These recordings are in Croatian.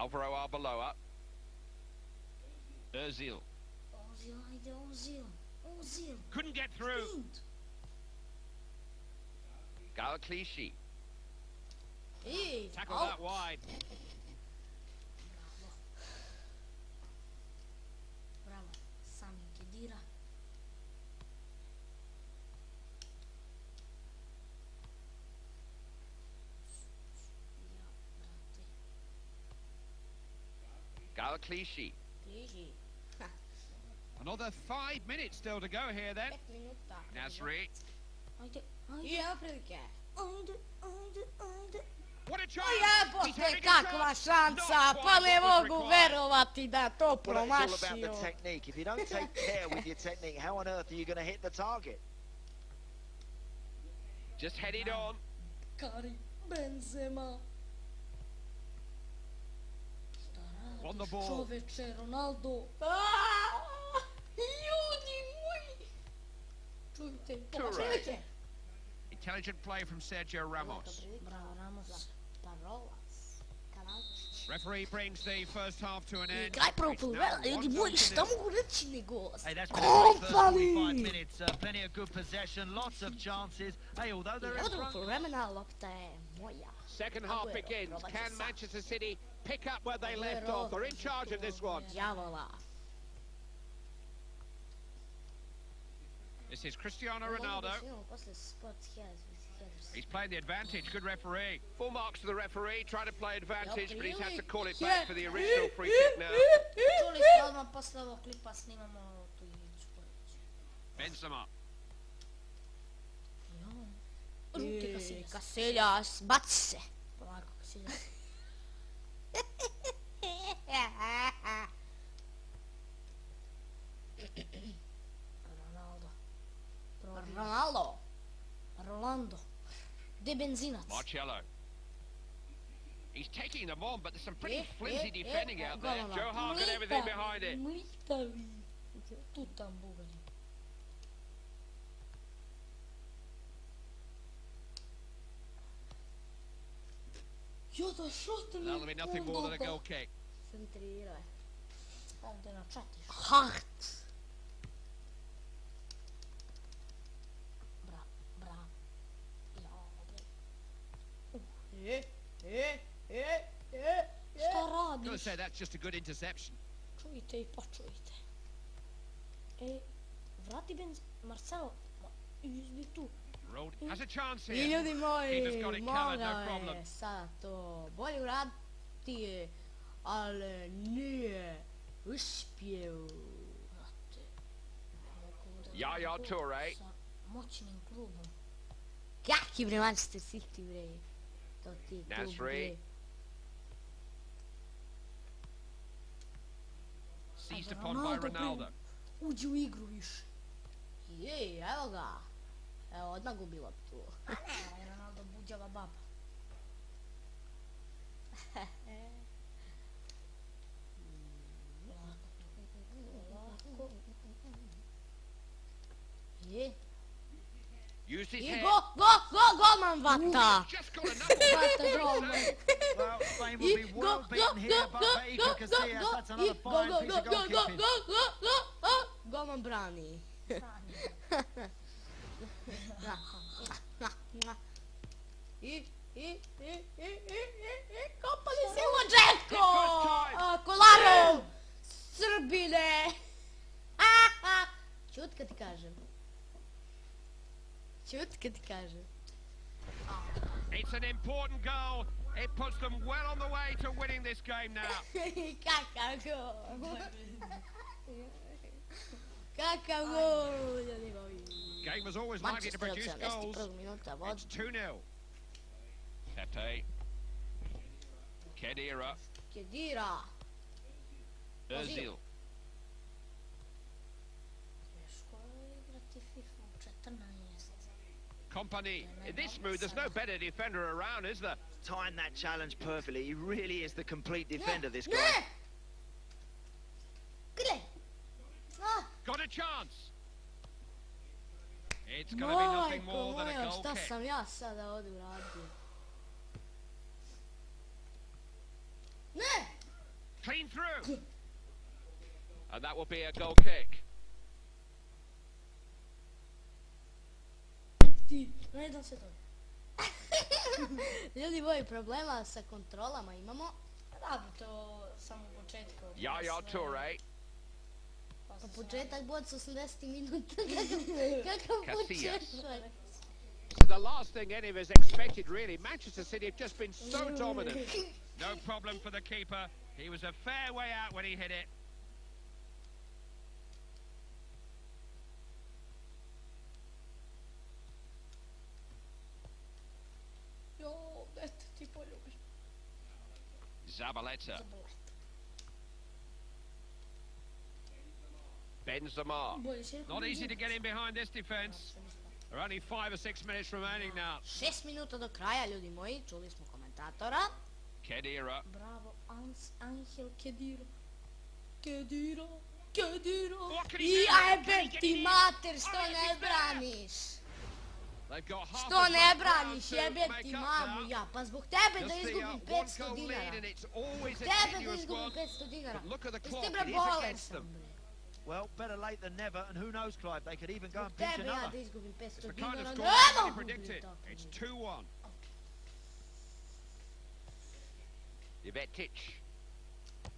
Alvaro Arbeloa. Özil. Ozil, haydi Ozil. Ozil. Couldn't get through. Sprint. Galaklishi. İyi. Tackle Al. that wide. Bravo. Bravo. Sami Khedira. Ja, brate. Galaklishi. Kliži. Another 5 minutes still to go here then. 5 minuta. Nasri. Ajde, I ajde, evo prilike. ajde, ajde, ajde. What a O chance! He's jebote, having a kakva chance. šansa, Not pa quite ne what was mogu required. verovati da to Well, it's all about the promašio. technique. If you don't take care with your technique, how on earth are you going to hit the target? Just headed on. Karim Benzema. Šta On the radiš, ball. čoveče, Ronaldo? Ljudi moji. Čujte, Toure. Intelligent play from Sergio Ramos. Bravo, Ramos. Parolas. Kanalčić. Referee brings the first half to an end. Igraj prvo It's now poluvreme, ljudi 1-0 moji, to šta nil. mogu reći nego? Hey, that's been a great first 45 Kompani! minutes. Plenty of good possession, lots of chances. Hey, although they're Evo in drugo front, poluvremena, lopta je moja. Second half Aguero, begins. probat će Can sad. Manchester City pick up where they left Aguero, off? They're in charge of this one. Djavola. This is Cristiano Ronaldo. Posle Sports Headers. He's playing the advantage. Good referee. Full marks to the referee. Trying to play advantage, but he's had to call it back for the original free kick now. Čuli ste odmah posle ovog klipa snimamo tu igricu. Benzema. Ruke Casillas. Casillas, baci se. Polako Casillas. Ronaldo. Ronaldo. Rolando. De Benzinac. Marcello. He's taking them on, but there's some pretty Yeah, flimsy yeah, defending yeah. out there. Go on, Joe Hart got everything behind it. Mlitavi. Tu tam bugali. Jota, što te mi That'll be nothing more than a goal kick. Centriraj. Ovdje na četiš. Hart. Bra, bra. Ja, Šta Gotta radiš? say that's just a good interception. Čujte i počujte. Vrati Marcelo. Izbi tu. Rolled. Has a chance I here. ljudi Keeper's got moji, it covered, no mogao problem. je sada to bolje uraditi je, ali nije uspio. Vrate. Yaya Toure. Sa moćnim klubom. Kaki bre Manchester City bre. To ti je klub Nasri. bre. Seized upon by Ronaldo. Uđi u igru više. Jej, evo ga. Evo, odmah gubi loptu. Aj, Ronaldo buđava baba. Je. Used his I head. golman vata. Just got another Vata golman. well, Spain will be well beaten here, but Baker can see us. That's another fine piece of goalkeeping. Golman brani. Kopali se u Džeko! Kolarov! Srbine! Čut kad ti kažem. Čut kad ti kažem. It's an important goal. It puts them well on the way to winning this game now. Kakav gol! Kakav gol! Ljudi moji. Game was always likely to Manchester od produce goals. 71. minuta It's vodi. 2-0. Tete. Khedira. Khedira. Özil. Teško je igrati Fifu 14. Company. In this mood, there's no better defender around, is there? Timed that challenge perfectly. He really is the complete defender, this guy. Ne! Gle! Got a chance. It's going to be nothing Majko more than a moja, goal šta kick. sam ja sada ovdje uradio? Ne! And that will be a goal kick. Ti, ne dam se to. Ljudi, moji problema sa kontrolama imamo. Dobro, to samo u početku. Yaya Toure. Pa početak bod s 80 minuta. Kakav Casillas. početak? The last thing any of us expected, really. Manchester City have just been so dominant. No problem for the keeper. He was a fair way out when he hit it. Jo, dete ti poljubiš. Zabaleta. Benzema. Bolje si rekao Not da easy to nije. get in behind this defence. There are only 5 or 6 minutes remaining now. 6 minuta do kraja, ljudi moji, čuli smo komentatora. Kedira. Bravo, Angel Kediro. Kediro. Kediro. What can he I do? ajbe ti mater, što ne braniš? They've got half Što a ne second braniš, to jebe make ti up mamu now. ja, pa zbog tebe da Just the izgubim one 500 goal lead dinara. and it's always a Tebe da tenuous izgubim one. 500 dinara. But look at the Jesi clock, ti bre it is bolan against sam them. bre. Well, better late than never, and who knows, Clive, they could even go Zbog and pinch tebe ja another. da izgubim 500 It's the kind dinara. of Ne score everybody mogu bre predicted. tako. It's 2-1. Jovetic.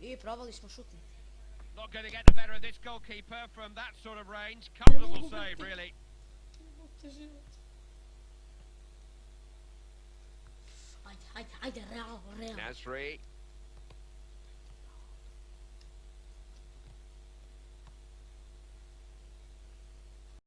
I probali smo šutni. Not going to get the better of this goalkeeper from that sort of range. Comfortable save, really. Te život. Ajde, Real. Nasri.